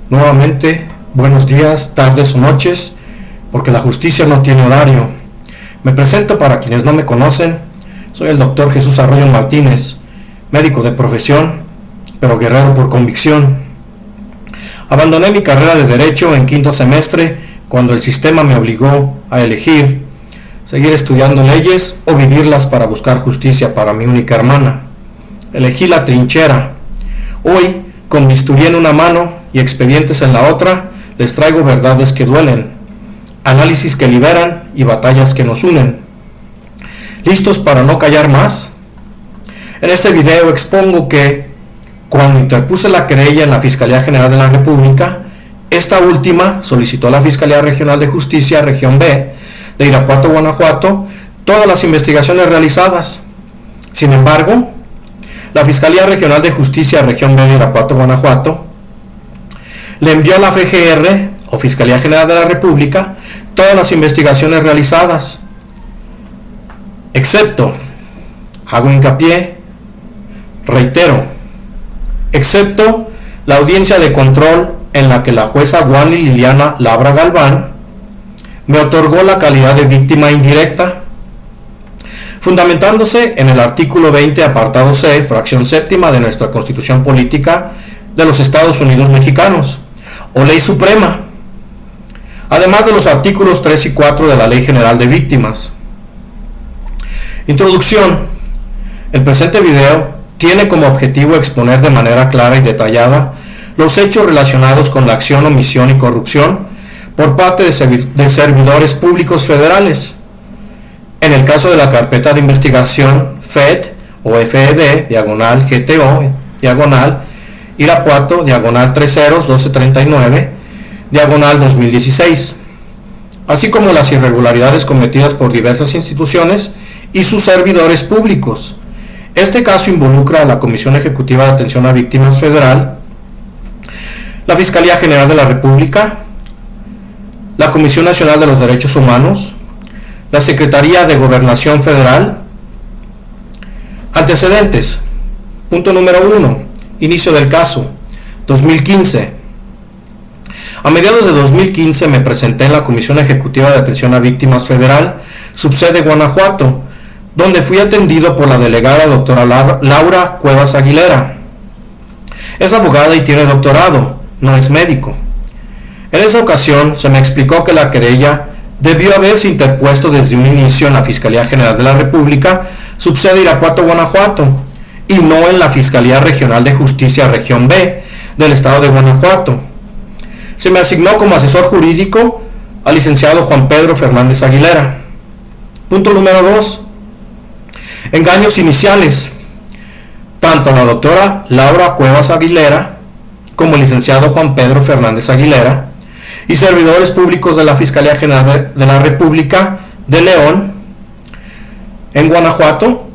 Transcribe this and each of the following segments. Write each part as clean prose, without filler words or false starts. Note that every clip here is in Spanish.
Nuevamente, buenos días, tardes o noches, porque la justicia no tiene horario. Me presento para quienes no me conocen. Soy el doctor Jesús Arroyo Martínez, médico de profesión, pero guerrero por convicción. Abandoné mi carrera de Derecho en quinto semestre cuando el sistema me obligó a elegir seguir estudiando leyes o vivirlas para buscar justicia para mi única hermana. Elegí la trinchera. Hoy, con bisturí en una mano y expedientes en la otra, les traigo verdades que duelen, análisis que liberan y batallas que nos unen. ¿Listos para no callar más? En este video expongo que, cuando interpuse la querella en la Fiscalía General de la República, esta última solicitó a la Fiscalía Regional de Justicia Región B de Irapuato, Guanajuato, todas las investigaciones realizadas. Sin embargo, la Fiscalía Regional de Justicia Región B de Irapuato, Guanajuato, le envió a la FGR, o Fiscalía General de la República, todas las investigaciones realizadas, excepto, hago hincapié, reitero, excepto la audiencia de control en la que la jueza Wally Liliana Labra Galván me otorgó la calidad de víctima indirecta, fundamentándose en el artículo 20, apartado C, fracción séptima de nuestra Constitución Política de los Estados Unidos Mexicanos, o Ley Suprema, además de los artículos 3 y 4 de la Ley General de Víctimas. Introducción. El presente video tiene como objetivo exponer de manera clara y detallada los hechos relacionados con la acción, omisión y corrupción por parte de servidores públicos federales. En el caso de la carpeta de investigación FED o FED, diagonal GTO, diagonal Irapuato, diagonal 30-1239, diagonal 2016, así como las irregularidades cometidas por diversas instituciones y sus servidores públicos. Este caso involucra a la Comisión Ejecutiva de Atención a Víctimas Federal, la Fiscalía General de la República, la Comisión Nacional de los Derechos Humanos, la Secretaría de Gobernación Federal. Antecedentes. Punto número 1. Inicio del caso. 2015. A mediados de 2015 me presenté en la Comisión Ejecutiva de Atención a Víctimas Federal, subsede Guanajuato, donde fui atendido por la delegada doctora Laura Cuevas Aguilera. Es abogada y tiene doctorado, no es médico. En esa ocasión se me explicó que la querella debió haberse interpuesto desde un inicio en la Fiscalía General de la República, subsede Irapuato, Guanajuato, y no en la Fiscalía Regional de Justicia Región B del Estado de Guanajuato. Se me asignó como asesor jurídico al licenciado Juan Pedro Fernández Aguilera. Punto número 2. Engaños iniciales. Tanto la doctora Laura Cuevas Aguilera como el licenciado Juan Pedro Fernández Aguilera y servidores públicos de la Fiscalía General de la República de León, en Guanajuato,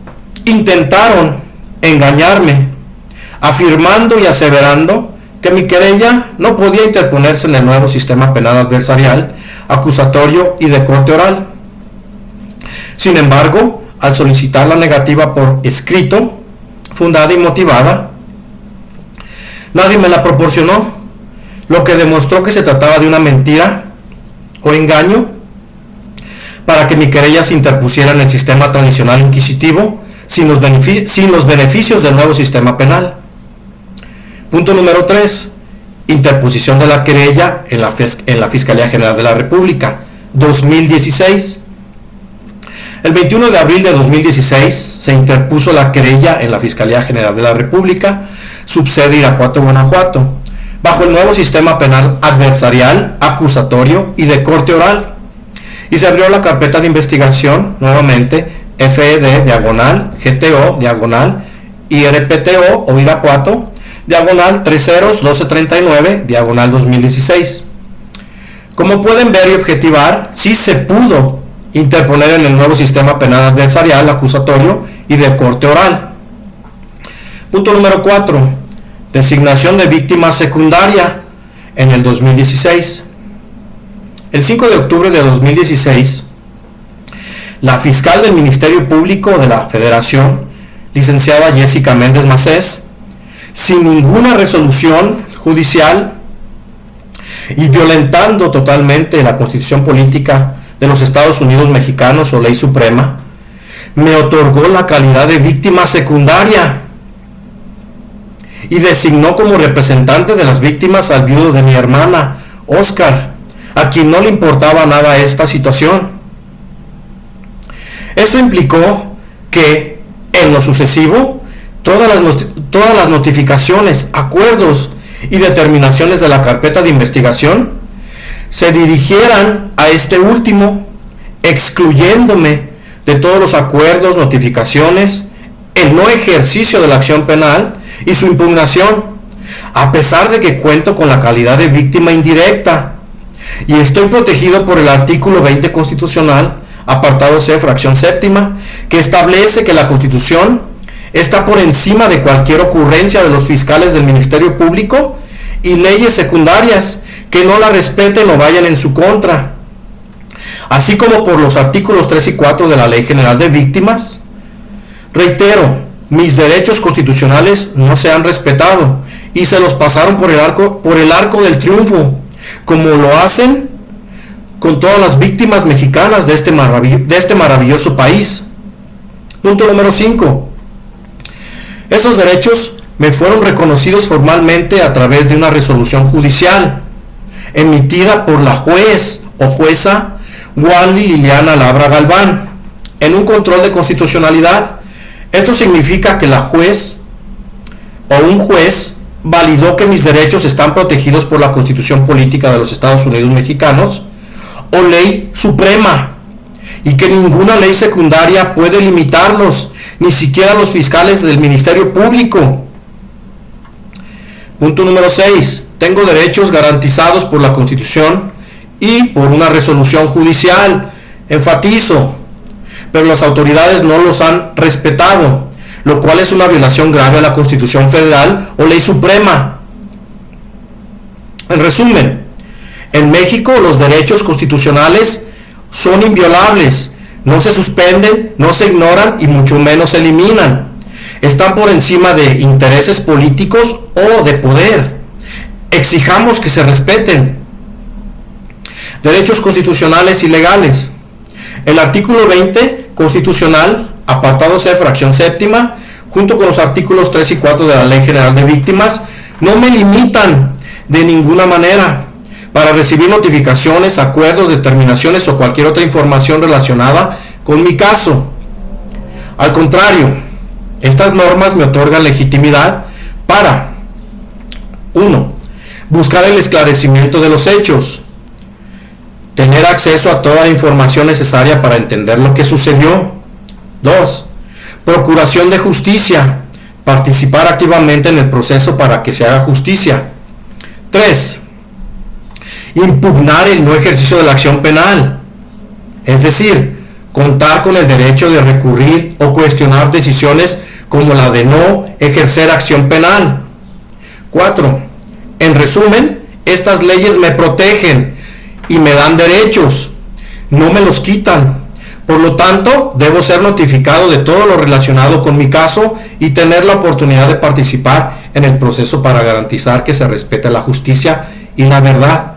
intentaron engañarme, afirmando y aseverando que mi querella no podía interponerse en el nuevo sistema penal adversarial, acusatorio y de corte oral. Sin embargo, al solicitar la negativa por escrito, fundada y motivada, nadie me la proporcionó, lo que demostró que se trataba de una mentira o engaño para que mi querella se interpusiera en el sistema tradicional inquisitivo sin los beneficios del nuevo sistema penal. Punto número 3. Interposición de la querella en la Fiscalía General de la República, 2016. El 21 de abril de 2016 se interpuso la querella en la Fiscalía General de la República, subsede Irapuato, Guanajuato, bajo el nuevo sistema penal adversarial, acusatorio y de corte oral, y se abrió la carpeta de investigación, nuevamente, FED, diagonal, GTO, diagonal, IRPTO o Irapuato, diagonal 30-1239, diagonal 2016. Como pueden ver y objetivar, sí se pudo interponer en el nuevo sistema penal adversarial, acusatorio y de corte oral. Punto número 4. Designación de víctima secundaria en el 2016. El 5 de octubre de 2016, la fiscal del Ministerio Público de la Federación, licenciada Jessica Méndez Macés, sin ninguna resolución judicial y violentando totalmente la Constitución Política de los Estados Unidos Mexicanos o Ley Suprema, me otorgó la calidad de víctima secundaria y designó como representante de las víctimas al viudo de mi hermana, Oscar, a quien no le importaba nada esta situación. Eso implicó que, en lo sucesivo, todas las notificaciones, acuerdos y determinaciones de la carpeta de investigación se dirigieran a este último, excluyéndome de todos los acuerdos, notificaciones, el no ejercicio de la acción penal y su impugnación, a pesar de que cuento con la calidad de víctima indirecta y estoy protegido por el artículo 20 constitucional, apartado C, fracción séptima, que establece que la Constitución está por encima de cualquier ocurrencia de los fiscales del Ministerio Público y leyes secundarias que no la respeten o vayan en su contra, así como por los artículos 3 y 4 de la Ley General de Víctimas. Reitero, mis derechos constitucionales no se han respetado y se los pasaron por el arco del triunfo, como lo hacen con todas las víctimas mexicanas de este maravilloso país. Punto número 5. Esos derechos me fueron reconocidos formalmente a través de una resolución judicial emitida por la juez o jueza Wally Liliana Labra Galván en un control de constitucionalidad. Esto significa que la juez o un juez validó que mis derechos están protegidos por la Constitución Política de los Estados Unidos Mexicanos o Ley Suprema y que ninguna ley secundaria puede limitarlos, ni siquiera los fiscales del Ministerio Público. Punto número 6. Tengo derechos garantizados por la Constitución y por una resolución judicial. Enfatizo, pero las autoridades no los han respetado, lo cual es una violación grave a la Constitución Federal o Ley Suprema. En resumen, en México los derechos constitucionales son inviolables, no se suspenden, no se ignoran y mucho menos se eliminan. Están por encima de intereses políticos o de poder. Exijamos que se respeten. Derechos constitucionales y legales. El artículo 20 constitucional, apartado C, fracción séptima, junto con los artículos 3 y 4 de la Ley General de Víctimas, no me limitan de ninguna manera para recibir notificaciones, acuerdos, determinaciones o cualquier otra información relacionada con mi caso. Al contrario, estas normas me otorgan legitimidad para 1. Buscar el esclarecimiento de los hechos, tener acceso a toda la información necesaria para entender lo que sucedió. 2. Procuración de justicia, participar activamente en el proceso para que se haga justicia. 3. Impugnar el no ejercicio de la acción penal, es decir, contar con el derecho de recurrir o cuestionar decisiones como la de no ejercer acción penal. 4. En resumen, estas leyes me protegen y me dan derechos, no me los quitan. Por lo tanto, debo ser notificado de todo lo relacionado con mi caso y tener la oportunidad de participar en el proceso para garantizar que se respete la justicia y la verdad.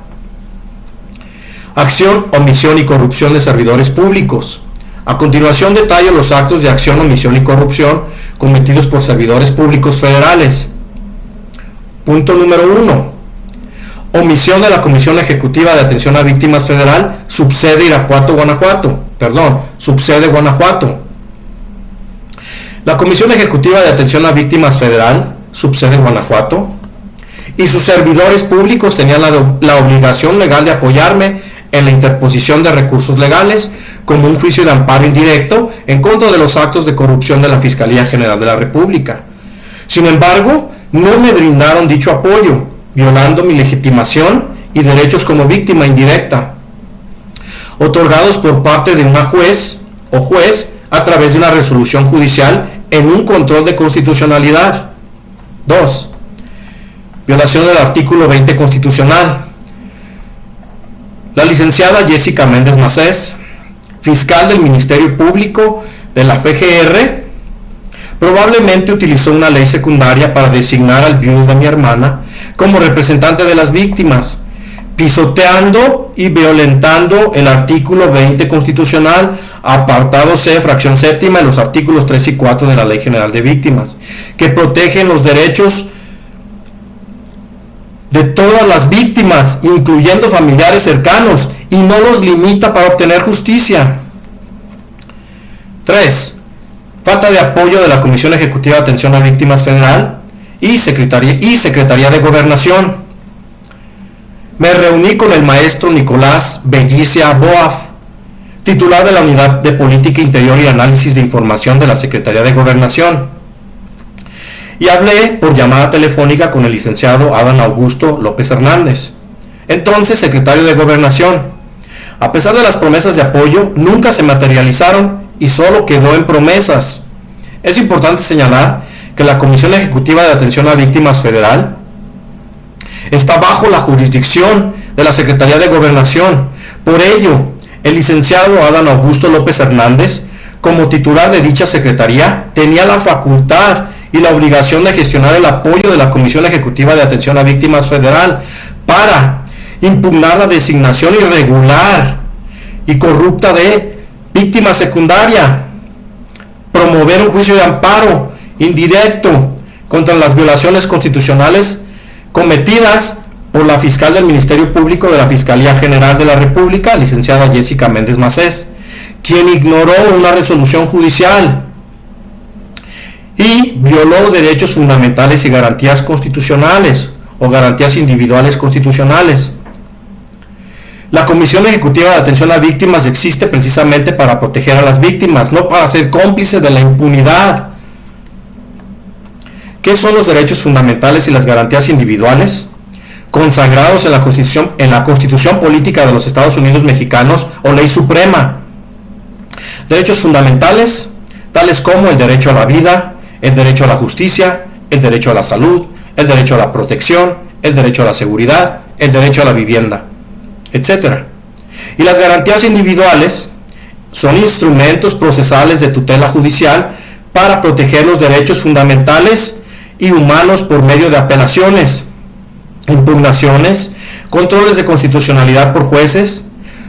Acción, omisión y corrupción de servidores públicos. A continuación detallo los actos de acción, omisión y corrupción cometidos por servidores públicos federales. Punto número 1. Omisión de la Comisión Ejecutiva de Atención a Víctimas Federal, subsede Guanajuato. La Comisión Ejecutiva de Atención a Víctimas Federal, subsede Guanajuato, y sus servidores públicos tenían la obligación legal de apoyarme en la interposición de recursos legales como un juicio de amparo indirecto en contra de los actos de corrupción de la Fiscalía General de la República. Sin embargo, no me brindaron dicho apoyo, violando mi legitimación y derechos como víctima indirecta, otorgados por parte de una juez o juez a través de una resolución judicial en un control de constitucionalidad. 2. Violación del artículo 20 constitucional. La licenciada Jessica Méndez Macés, fiscal del Ministerio Público de la FGR, probablemente utilizó una ley secundaria para designar al viudo de mi hermana como representante de las víctimas, pisoteando y violentando el artículo 20 constitucional, apartado C, fracción séptima, y los artículos 3 y 4 de la Ley General de Víctimas, que protegen los derechos de todas las víctimas, incluyendo familiares cercanos, y no los limita para obtener justicia. 3. Falta de apoyo de la Comisión Ejecutiva de Atención a Víctimas Federal y Secretaría de Gobernación. Me reuní con el maestro Nicolás Bellicia Boaf, titular de la Unidad de Política Interior y Análisis de Información de la Secretaría de Gobernación, y hablé por llamada telefónica con el licenciado Adán Augusto López Hernández, entonces secretario de Gobernación. A pesar de las promesas de apoyo, nunca se materializaron y solo quedó en promesas. Es importante señalar que la Comisión Ejecutiva de Atención a Víctimas Federal está bajo la jurisdicción de la Secretaría de Gobernación. Por ello, el licenciado Adán Augusto López Hernández, como titular de dicha secretaría, tenía la facultad y la obligación de gestionar el apoyo de la Comisión Ejecutiva de Atención a Víctimas Federal para impugnar la designación irregular y corrupta de víctima secundaria, promover un juicio de amparo indirecto contra las violaciones constitucionales cometidas por la fiscal del Ministerio Público de la Fiscalía General de la República, licenciada Jessica Méndez Macés, quien ignoró una resolución judicial y violó derechos fundamentales y garantías constitucionales o garantías individuales constitucionales. La Comisión Ejecutiva de Atención a Víctimas existe precisamente para proteger a las víctimas, no para ser cómplice de la impunidad. ¿Qué son los derechos fundamentales y las garantías individuales? Consagrados en la Constitución Política de los Estados Unidos Mexicanos o Ley Suprema. Derechos fundamentales, tales como el derecho a la vida, el derecho a la justicia, el derecho a la salud, el derecho a la protección, el derecho a la seguridad, el derecho a la vivienda, etc. Y las garantías individuales son instrumentos procesales de tutela judicial para proteger los derechos fundamentales y humanos por medio de apelaciones, impugnaciones, controles de constitucionalidad por jueces,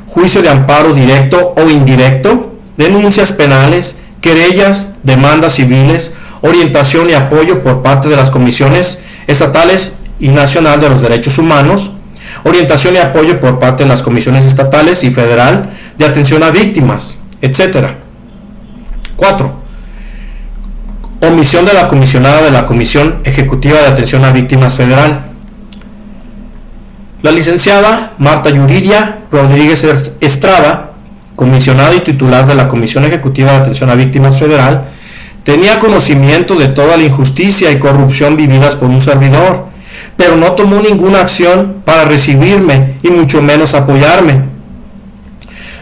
juicio de amparo directo o indirecto, denuncias penales, querellas, demandas civiles, orientación y apoyo por parte de las comisiones estatales y nacional de los derechos humanos, orientación y apoyo por parte de las comisiones estatales y federal de atención a víctimas, etc. 4. Omisión de la comisionada de la Comisión Ejecutiva de Atención a Víctimas Federal. La licenciada Marta Yuridia Rodríguez Estrada, comisionada y titular de la Comisión Ejecutiva de Atención a Víctimas Federal, tenía conocimiento de toda la injusticia y corrupción vividas por un servidor, pero no tomó ninguna acción para recibirme y mucho menos apoyarme.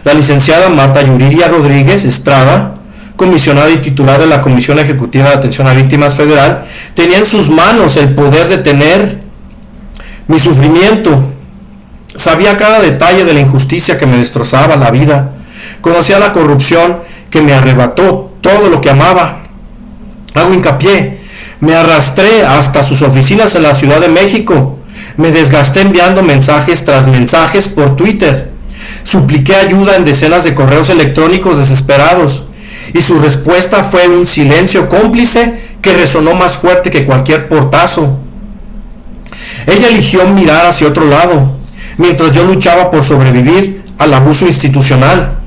La licenciada Marta Yuridia Rodríguez Estrada, comisionada y titular de la Comisión Ejecutiva de Atención a Víctimas Federal, tenía en sus manos el poder detener mi sufrimiento. Sabía cada detalle de la injusticia que me destrozaba la vida. Conocía la corrupción que me arrebató todo lo que amaba. Hago hincapié, me arrastré hasta sus oficinas en la Ciudad de México. Me desgasté enviando mensajes tras mensajes por Twitter. Supliqué ayuda en decenas de correos electrónicos desesperados. Y su respuesta fue un silencio cómplice que resonó más fuerte que cualquier portazo. Ella eligió mirar hacia otro lado, mientras yo luchaba por sobrevivir al abuso institucional.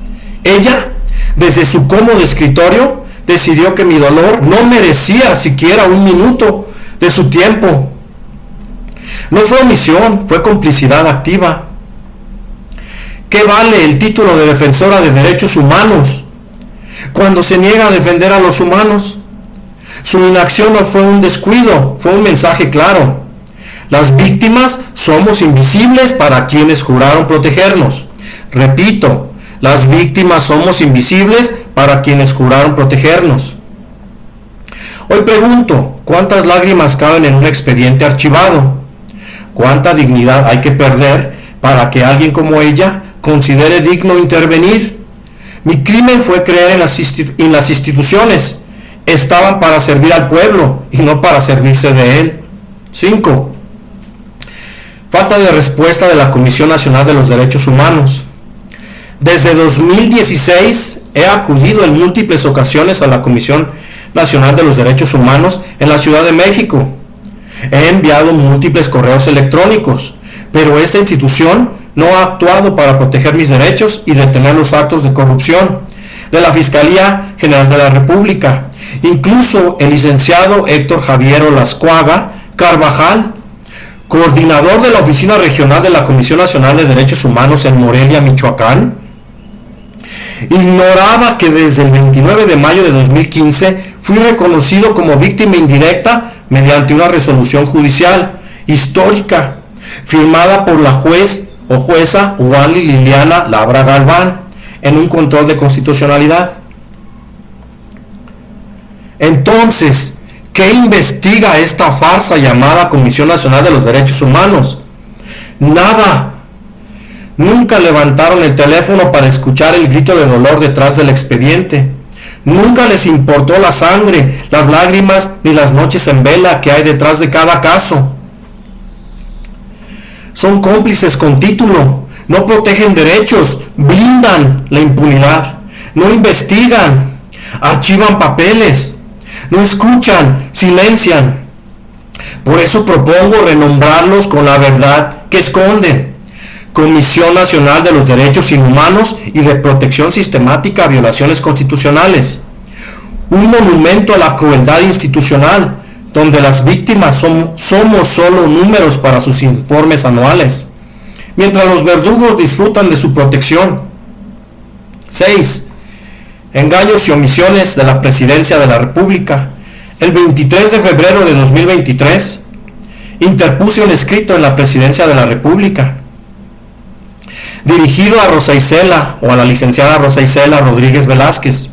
Ella, desde su cómodo escritorio, decidió que mi dolor no merecía siquiera un minuto de su tiempo. No fue omisión, fue complicidad activa. ¿Qué vale el título de defensora de derechos humanos cuando se niega a defender a los humanos? Su inacción no fue un descuido, fue un mensaje claro. Las víctimas somos invisibles para quienes juraron protegernos. Repito, las víctimas somos invisibles para quienes juraron protegernos. Hoy pregunto, ¿cuántas lágrimas caben en un expediente archivado? ¿Cuánta dignidad hay que perder para que alguien como ella considere digno intervenir? Mi crimen fue creer en las instituciones. Estaban para servir al pueblo y no para servirse de él. 5. Falta Falta de respuesta de la Comisión Nacional de los Derechos Humanos. Desde 2016 he acudido en múltiples ocasiones a la Comisión Nacional de los Derechos Humanos en la Ciudad de México. He enviado múltiples correos electrónicos, pero esta institución no ha actuado para proteger mis derechos y detener los actos de corrupción de la Fiscalía General de la República. Incluso el licenciado Héctor Javier Olascuaga Carvajal, coordinador de la Oficina Regional de la Comisión Nacional de Derechos Humanos en Morelia, Michoacán, ignoraba que desde el 29 de mayo de 2015 fui reconocido como víctima indirecta mediante una resolución judicial histórica firmada por la juez o jueza Wally Liliana Labra Galván en un control de constitucionalidad. Entonces, ¿qué investiga esta farsa llamada Comisión Nacional de los Derechos Humanos? Nada. Nunca levantaron el teléfono para escuchar el grito de dolor detrás del expediente. Nunca les importó la sangre, las lágrimas ni las noches en vela que hay detrás de cada caso. Son cómplices con título, no protegen derechos, blindan la impunidad, no investigan, archivan papeles, no escuchan, silencian. Por eso propongo renombrarlos con la verdad que esconden: Comisión Nacional de los Derechos Inhumanos y de Protección Sistemática a Violaciones Constitucionales. Un monumento a la crueldad institucional, donde las víctimas somos solo números para sus informes anuales, mientras los verdugos disfrutan de su protección. 6. Engaños y omisiones de la Presidencia de la República. El 23 de febrero de 2023, interpuse un escrito en la Presidencia de la República, dirigido a Rosa Isela o a la licenciada Rosa Isela Rodríguez Velázquez,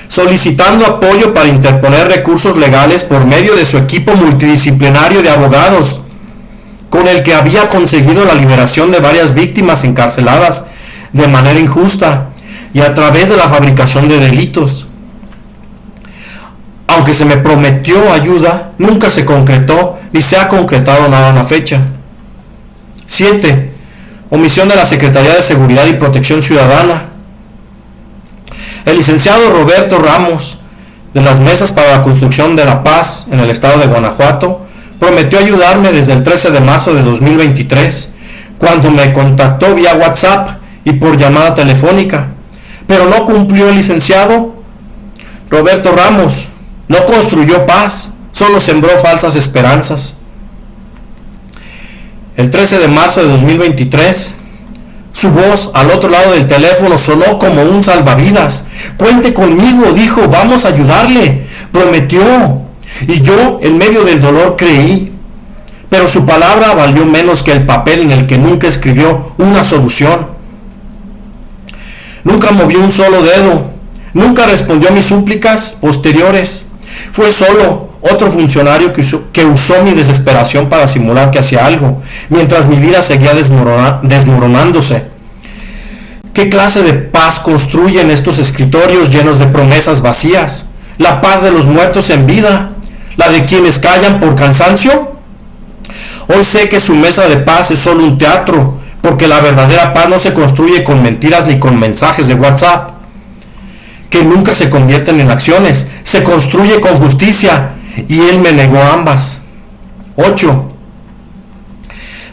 solicitando apoyo para interponer recursos legales por medio de su equipo multidisciplinario de abogados, con el que había conseguido la liberación de varias víctimas encarceladas de manera injusta y a través de la fabricación de delitos. Aunque se me prometió ayuda, nunca se concretó ni se ha concretado nada en la fecha. 7. Omisión de la Secretaría de Seguridad y Protección Ciudadana. El licenciado Roberto Ramos, de las Mesas para la Construcción de la Paz en el estado de Guanajuato, prometió ayudarme desde el 13 de marzo de 2023, cuando me contactó vía WhatsApp y por llamada telefónica, pero no cumplió el licenciado Roberto Ramos. No construyó paz, solo sembró falsas esperanzas. El 13 de marzo de 2023, su voz al otro lado del teléfono sonó como un salvavidas. Cuente conmigo, dijo, vamos a ayudarle, prometió. Y yo, en medio del dolor, creí. Pero su palabra valió menos que el papel en el que nunca escribió una solución. Nunca movió un solo dedo, nunca respondió a mis súplicas posteriores. Fue solo otro funcionario que usó mi desesperación para simular que hacía algo, mientras mi vida seguía desmoronándose. ¿Qué clase de paz construyen estos escritorios llenos de promesas vacías? ¿La paz de los muertos en vida? ¿La de quienes callan por cansancio? Hoy sé que su mesa de paz es solo un teatro, porque la verdadera paz no se construye con mentiras ni con mensajes de WhatsApp, que nunca se convierten en acciones. Se construye con justicia, y él me negó ambas. 8.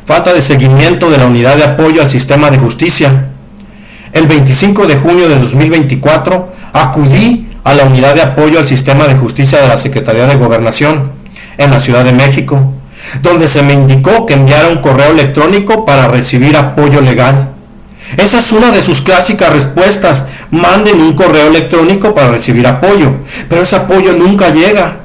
Falta de seguimiento de la Unidad de Apoyo al Sistema de Justicia. El 25 de junio de 2024 acudí a la Unidad de Apoyo al Sistema de Justicia de la Secretaría de Gobernación en la Ciudad de México, donde se me indicó que enviara un correo electrónico para recibir apoyo legal. Esa es una de sus clásicas respuestas: manden un correo electrónico para recibir apoyo, pero ese apoyo nunca llega.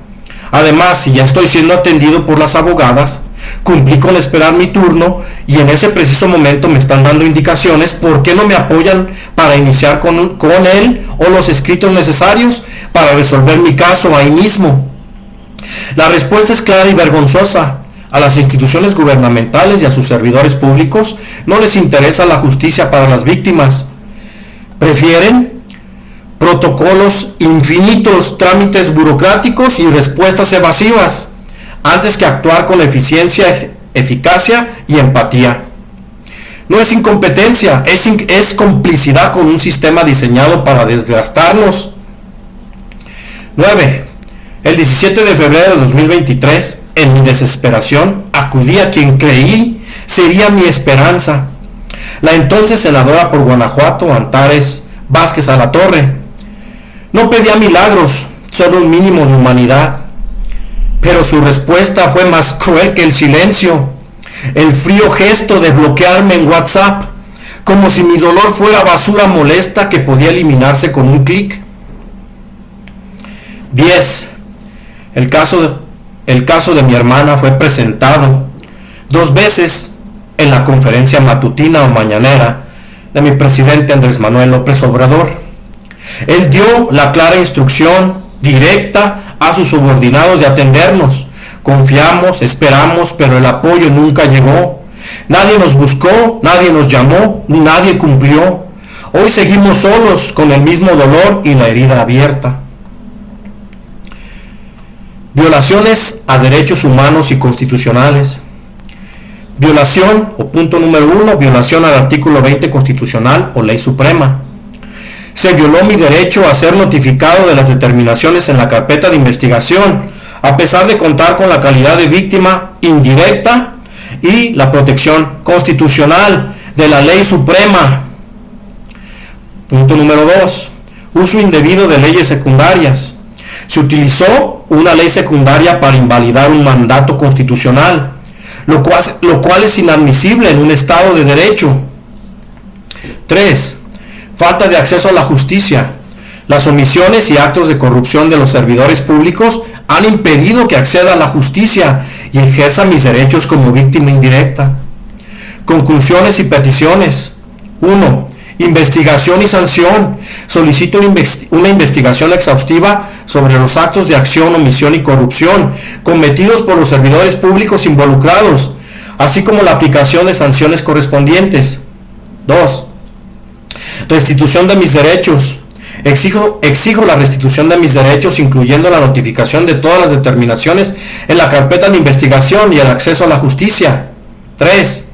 Además, si ya estoy siendo atendido por las abogadas, cumplí con esperar mi turno y en ese preciso momento me están dando indicaciones. ¿Por qué no me apoyan para iniciar con él o los escritos necesarios para resolver mi caso ahí mismo? La respuesta es clara y vergonzosa. A las instituciones gubernamentales y a sus servidores públicos no les interesa la justicia para las víctimas. Prefieren protocolos infinitos, trámites burocráticos y respuestas evasivas. antes que actuar con eficiencia, eficacia y empatía. No es incompetencia, es complicidad con un sistema diseñado para desgastarnos. 9. El 17 de febrero de 2023, en mi desesperación, acudí a quien creí sería mi esperanza, la entonces senadora por Guanajuato, Antares Vázquez Alatorre. No pedía milagros, solo un mínimo de humanidad, pero su respuesta fue más cruel que el silencio. El frío gesto de bloquearme en WhatsApp, como si mi dolor fuera basura molesta que podía eliminarse con un clic. 10. El caso de mi hermana fue presentado 2 veces en la conferencia matutina o mañanera de mi presidente Andrés Manuel López Obrador. Él dio la clara instrucción directa a sus subordinados de atendernos. Confiamos, esperamos, pero el apoyo nunca llegó. Nadie nos buscó, nadie nos llamó, ni nadie cumplió. Hoy seguimos solos con el mismo dolor y la herida abierta. Violaciones a derechos humanos y constitucionales. Violación, o punto número 1, violación al artículo 20 constitucional o ley suprema. Se violó mi derecho a ser notificado de las determinaciones en la carpeta de investigación, a pesar de contar con la calidad de víctima indirecta y la protección constitucional de la ley suprema. Punto número 2. Uso indebido de leyes secundarias. Se utilizó una ley secundaria para invalidar un mandato constitucional, lo cual es inadmisible en un Estado de Derecho. 3. Falta de acceso a la justicia. Las omisiones y actos de corrupción de los servidores públicos han impedido que acceda a la justicia y ejerza mis derechos como víctima indirecta. Conclusiones y peticiones. 1. Investigación y sanción. Solicito una investigación exhaustiva sobre los actos de acción, omisión y corrupción cometidos por los servidores públicos involucrados, así como la aplicación de sanciones correspondientes. 2. Restitución de mis derechos. Exijo la restitución de mis derechos, incluyendo la notificación de todas las determinaciones en la carpeta de investigación y el acceso a la justicia. 3.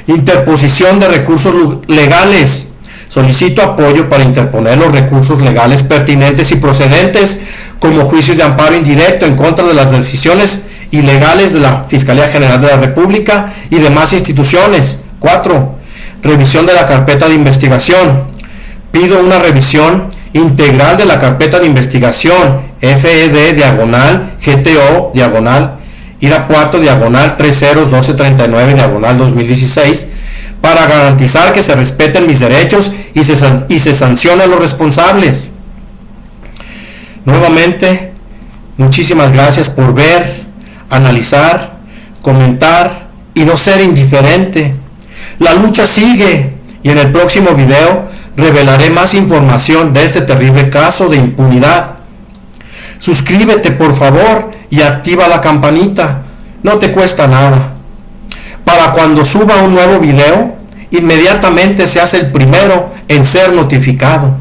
Interposición de recursos legales. Solicito apoyo para interponer los recursos legales pertinentes y procedentes, como juicios de amparo indirecto en contra de las decisiones ilegales de la Fiscalía General de la República y demás instituciones. 4. Revisión de la carpeta de investigación. Pido una revisión integral de la carpeta de investigación FED/GTO/Irapuato/301239/2016 para garantizar que se respeten mis derechos y se sancionen los responsables. Nuevamente, muchísimas gracias por ver, analizar, comentar y no ser indiferente. La lucha sigue y en el próximo video revelaré más información de este terrible caso de impunidad. Suscríbete por favor y activa la campanita, no te cuesta nada. Para cuando suba un nuevo video, inmediatamente seas el primero en ser notificado.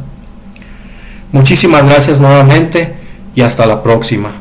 Muchísimas gracias nuevamente y hasta la próxima.